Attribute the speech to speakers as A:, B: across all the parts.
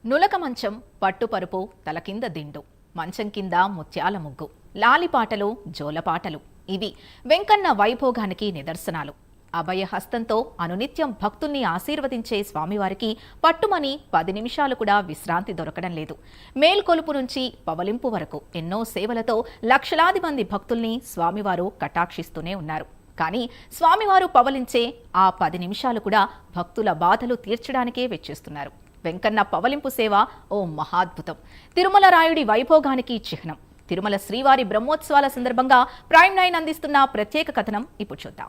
A: నులక మంచం, పట్టుపరుపు, తలకింద దిండు, మంచం కింద ముత్యాల ముగ్గు, లాలిపాటలు, జోలపాటలు ఇవి వెంకన్న వైభోగానికి నిదర్శనాలు. అభయహస్తంతో అనునిత్యం భక్తుల్ని ఆశీర్వదించే స్వామివారికి పట్టుమని 10 నిమిషాలు కూడా విశ్రాంతి దొరకడం లేదు. మేల్కొలుపు నుంచి పవలింపు వరకు ఎన్నో సేవలతో లక్షలాది మంది భక్తుల్ని స్వామివారు కటాక్షిస్తూనే ఉన్నారు. కానీ స్వామివారు పవలించే ఆ 10 నిమిషాలు కూడా భక్తుల బాధలు తీర్చడానికే వెచ్చిస్తున్నారు. వెంకన్న పవలింపు సేవ ఓ మహాద్భుతం. తిరుమల రాయుడి వైభోగానికి చిహ్నం. తిరుమల శ్రీవారి బ్రహ్మోత్సవాల సందర్భంగా ప్రైమ్ 9 అందిస్తున్న ప్రత్యేక కథనం ఇప్పుడు చూద్దాం.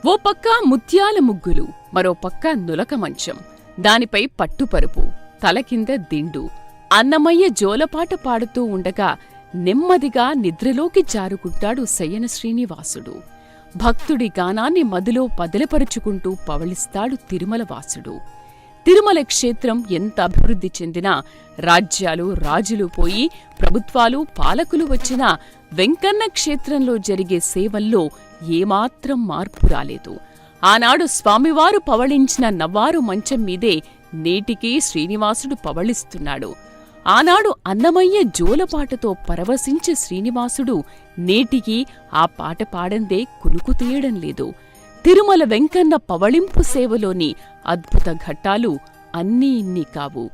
B: ఓ పక్క ముత్యాల ముగ్గులు, మరో పక్క నులక మంచం, దానిపై పట్టుపరుపు, తల కింద దిండు, అన్నమయ్య జోలపాట పాడుతూ ఉండగా నెమ్మదిగా నిద్రలోకి జారుకుంటాడు శయన శ్రీనివాసుడు. భక్తుడి గానాన్ని మదిలో పదిలపరుచుకుంటూ పవళిస్తాడు తిరుమల వాసుడు. తిరుమల క్షేత్రం ఎంత అభివృద్ధి చెందినా, రాజ్యాలు రాజులు పోయి ప్రభుత్వాలు పాలకులు వచ్చినా వెంకన్న క్షేత్రంలో జరిగే సేవల్లో ఏమాత్రం మార్పు రాలేదు. ఆనాడు స్వామివారు పవళించిన నవ్వారు మంచం మీదే నేటికీ శ్రీనివాసుడు పవళిస్తున్నాడు. ఆనాడు అన్నమయ్య జోలపాటతో పరవశించే శ్రీనివాసుడు నేటికీ ఆ పాట పాడందే కునుకు తీయడం లేదు. తిరుమల వెంకన్న పవళింపు సేవలోని అద్భుత ఘట్టాలు అన్నీ ఇన్ని కావు.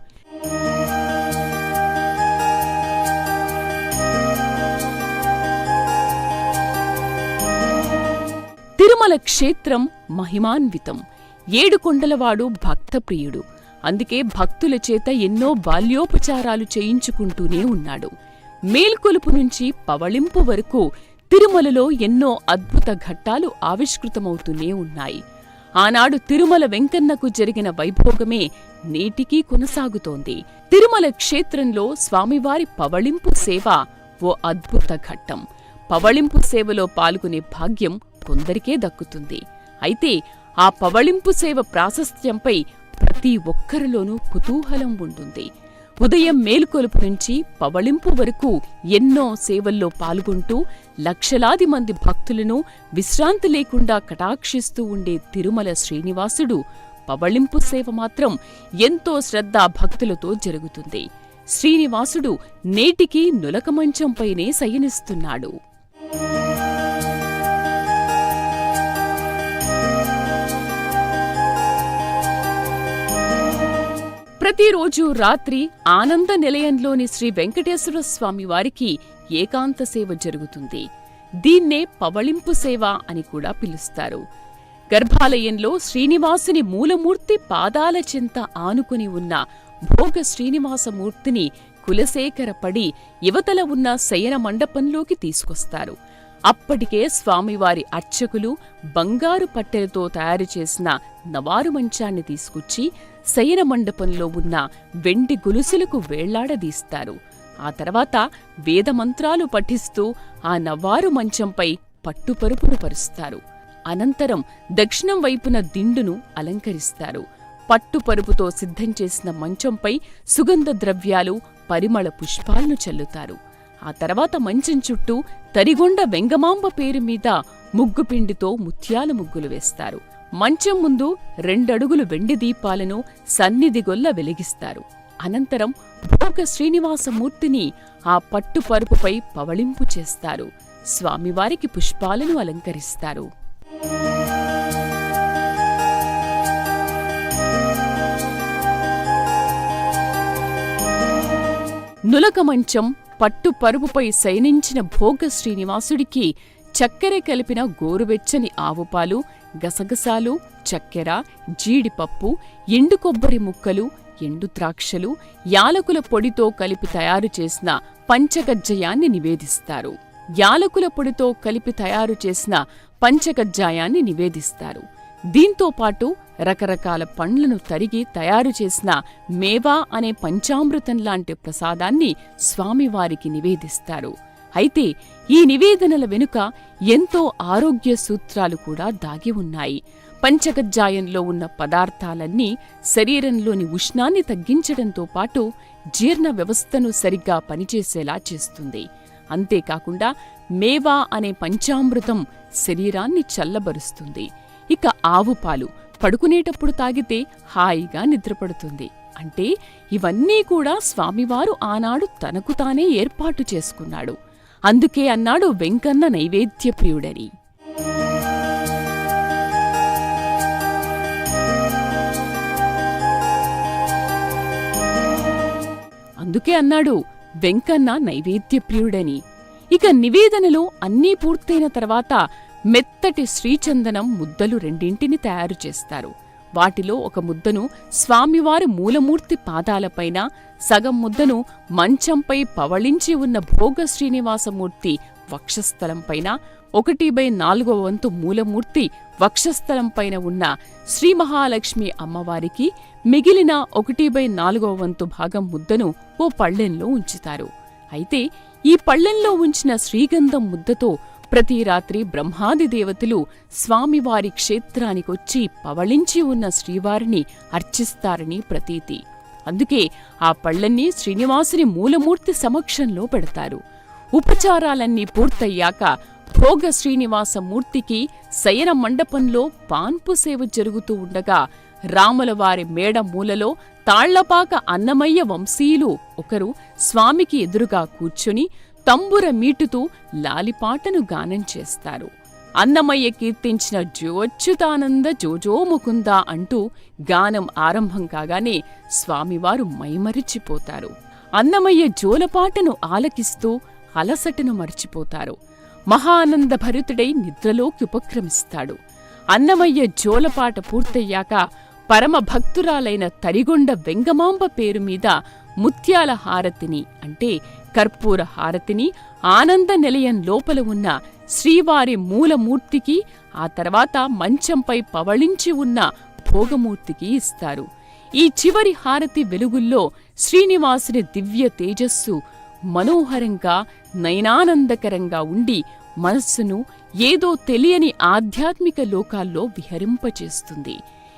B: తిరుమల క్షేత్రం మహిమాన్వితం. ఏడుకొండలవాడు భక్తప్రియుడు. అందుకే భక్తుల చేత ఎన్నో బాల్యోపచారాలు చేయించుకుంటూనే ఉన్నాడు. మేల్కొలుపు నుంచి పవళింపు వరకు తిరుమలలో ఎన్నో అద్భుత ఘట్టాలు ఆవిష్కృతమవుతూనే ఉన్నాయి. ఆనాడు తిరుమల వెంకన్నకు జరిగిన వైభోగమే నేటికీ కొనసాగుతోంది. తిరుమల క్షేత్రంలో స్వామివారి పవళింపు సేవ ఓ అద్భుత ఘట్టం. పవళింపు సేవలో పాల్గొనే భాగ్యం కొందరికే దక్కుతుంది. అయితే ఆ పవళింపు సేవ ప్రాశస్త్యంపై ప్రతి ఒక్కరిలోనూ కుతూహలం ఉంటుంది. ఉదయం మేల్కొలుపు నుంచి పవళింపు వరకు ఎన్నో సేవల్లో పాల్గొంటూ లక్షలాది మంది భక్తులను విశ్రాంతి లేకుండా కటాక్షిస్తూ ఉండే తిరుమల శ్రీనివాసుడు పవళింపు సేవ మాత్రం ఎంతో శ్రద్ధాభక్తులతో జరుగుతుంది. శ్రీనివాసుడు నేటికీ నులక మంచంపైనే శయనిస్తున్నాడు. ప్రతిరోజు రాత్రి ఆనంద నిలయంలోని శ్రీ వెంకటేశ్వర స్వామి వారికి ఏకాంత సేవ జరుగుతుంది. దీన్నే పవళింపు సేవ అని కూడా పిలుస్తారు. గర్భాలయంలో శ్రీనివాసుని మూలమూర్తి పాదాల చెంత ఆనుకుని ఉన్న భోగ శ్రీనివాసమూర్తిని కులశేఖరపడి యువతల ఉన్న శయన మండపంలోకి తీసుకొస్తారు. అప్పటికే స్వామివారి అర్చకులు బంగారు పట్టెలతో తయారుచేసిన నవారు మంచాన్ని తీసుకొచ్చి శయన మండపంలో ఉన్న వెండి గొలుసులకు వేళ్లాడదీస్తారు. ఆ తర్వాత వేదమంత్రాలు పఠిస్తూ ఆ నవ్వారు మంచంపై పట్టుపరుపును పరుస్తారు. అనంతరం దక్షిణం వైపున దిండును అలంకరిస్తారు. పట్టుపరుపుతో సిద్ధం చేసిన మంచంపై సుగంధ ద్రవ్యాలు, పరిమళ పుష్పాలను చల్లుతారు. ఆ తర్వాత మంచం చుట్టూ తరిగొండ వెంగమాంబ పేరు మీద ముగ్గుపిండితో ముత్యాల ముగ్గులు వేస్తారు. మంచం ముందు 2 అడుగులు వెండి దీపాలను సన్నిధిగొల్ల వెలిగిస్తారు. అనంతరం భోగ శ్రీనివాసమూర్తిని ఆ పట్టుపరుపుపై పవళింపు చేస్తారు. స్వామివారికి పుష్పాలను అలంకరిస్తారు. నులక మంచం, పట్టుపరుపుపై శయనించిన భోగ శ్రీనివాసుడికి చక్కెర కలిపిన గోరువెచ్చని ఆవుపాలు, గసగసాలు, చక్కెర, జీడిపప్పు, ఎండు కొబ్బరి ముక్కలు, ఎండు ద్రాక్షలు, యాలకుల పొడితో కలిపి తయారు చేసిన పంచకజ్జాయాన్ని నివేదిస్తారు. యాలకుల పొడితో కలిపి తయారు చేసిన పంచకజ్జాయాన్ని నివేదిస్తారు. దీంతో పాటు రకరకాల పండ్లను తరిగి తయారు చేసిన మేవా అనే పంచామృతం లాంటి ప్రసాదాన్ని స్వామివారికి నివేదిస్తారు. అయితే ఈ నివేదనల వెనుక ఎంతో ఆరోగ్య సూత్రాలు కూడా దాగి ఉన్నాయి. పంచకజ్జాయంలో ఉన్న పదార్థాలన్నీ శరీరంలోని ఉష్ణాన్ని తగ్గించడంతో పాటు జీర్ణ వ్యవస్థను సరిగ్గా పనిచేసేలా చేస్తుంది. అంతేకాకుండా మేవా అనే పంచామృతం శరీరాన్ని చల్లబరుస్తుంది. ఇక ఆవు పాలు పడుకునేటప్పుడు తాగితే హాయిగా నిద్రపడుతుంది. అంటే ఇవన్నీ కూడా స్వామివారు ఆనాడు తనకు తానే ఏర్పాటు చేసుకున్నాడు. అందుకే అన్నాడు వెంకన్న నైవేద్యప్రియుడని. అందుకే అన్నాడు వెంకన్న నైవేద్యప్రియుడని. ఇక నివేదనలో అన్నీ పూర్తయిన తర్వాత మెత్తటి శ్రీచందనం ముద్దలు రెండింటిని తయారు చేస్తారు. వాటిలో ఒక ముద్దను స్వామివారి మూలమూర్తి పాదాలపైన, సగం ముద్దను మంచంపై పవళించి ఉన్న భోగ శ్రీనివాసమూర్తి వక్షస్థలంపైన, 1/4 వంతు మూలమూర్తి వక్షస్థలంపైన ఉన్న శ్రీ మహాలక్ష్మి అమ్మవారికి, మిగిలిన 1/4 వంతు భాగం ముద్దను ఓ పళ్ళెంలో ఉంచుతారు. అయితే ఈ పళ్ళెంలో ఉంచిన శ్రీగంధం ముద్దతో ప్రతి రాత్రి బ్రహ్మాది దేవతలు స్వామివారి క్షేత్రానికొచ్చి పవళించి ఉన్న శ్రీవారిని అర్చిస్తారని ప్రతీతి. అందుకే ఆ పళ్ళెన్ని శ్రీనివాసుని మూలమూర్తి సమక్షంలో పెడతారు. ఉపచారాలన్నీ పూర్తయ్యాక భోగ శ్రీనివాసమూర్తికి శయన మండపంలో పాన్పు సేవ జరుగుతూ ఉండగా రాములవారి మేడ మూలలో తాళ్లపాక అన్నమయ్య వంశీయులు ఒకరు స్వామికి ఎదురుగా కూర్చుని తంబుర మీటుతూ లాలిపాటను గానం చేస్తారు. అన్నమయ్య కీర్తించిన జోచ్యుతానంద జోజో ముకుంద అంటూ గానం ఆరంభం కాగానే స్వామివారు మైమరిచిపోతారు. అన్నమయ్య జోలపాటను ఆలకిస్తూ అలసటను మర్చిపోతారు. మహానందభరితుడై నిద్రలోకి ఉపక్రమిస్తాడు. అన్నమయ్య జోలపాట పూర్తయ్యాక పరమభక్తురాలైన తరిగొండ వెంగమాంబ పేరుమీద ముత్యాల హారతిని అంటే కర్పూర హారతిని ఆనంద నిలయం లోపల ఉన్న శ్రీవారి మూలమూర్తికి, ఆ తర్వాత మంచంపై పవళించి ఉన్న భోగమూర్తికి ఇస్తారు. ఈ చివరి హారతి వెలుగుల్లో శ్రీనివాసుని దివ్య తేజస్సు మనోహరంగా నయనానందకరంగా ఉండి మనస్సును ఏదో తెలియని ఆధ్యాత్మిక లోకాల్లో విహరింపచేస్తుంది.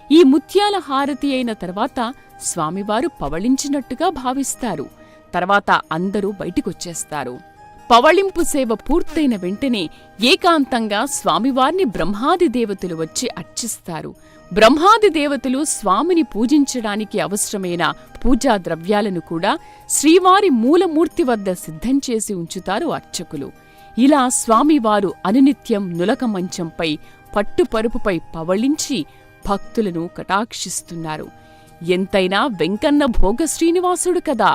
B: ఈ ముత్యాల హారతి అయిన తర్వాత స్వామివారు పవళించినట్టుగా భావిస్తారు. తర్వాత అందరూ బయటికొచ్చేస్తారు. పవళింపు సేవ పూర్తయిన వెంటనే ఏకాంతంగా స్వామివారిని బ్రహ్మాది దేవతలు వచ్చి అర్చిస్తారు. బ్రహ్మాది దేవతలు స్వామిని పూజించడానికి అవసరమైన పూజా ద్రవ్యాలను కూడా శ్రీవారి మూలమూర్తి వద్ద సిద్ధం చేసి ఉంచుతారు అర్చకులు. ఇలా స్వామివారు అనునిత్యం నులక మంచంపై పట్టుపరుపుపై పవళించి భక్తులను కటాక్షిస్తున్నారు. ఎంతైనా వెంకన్న భోగ శ్రీనివాసుడు కదా.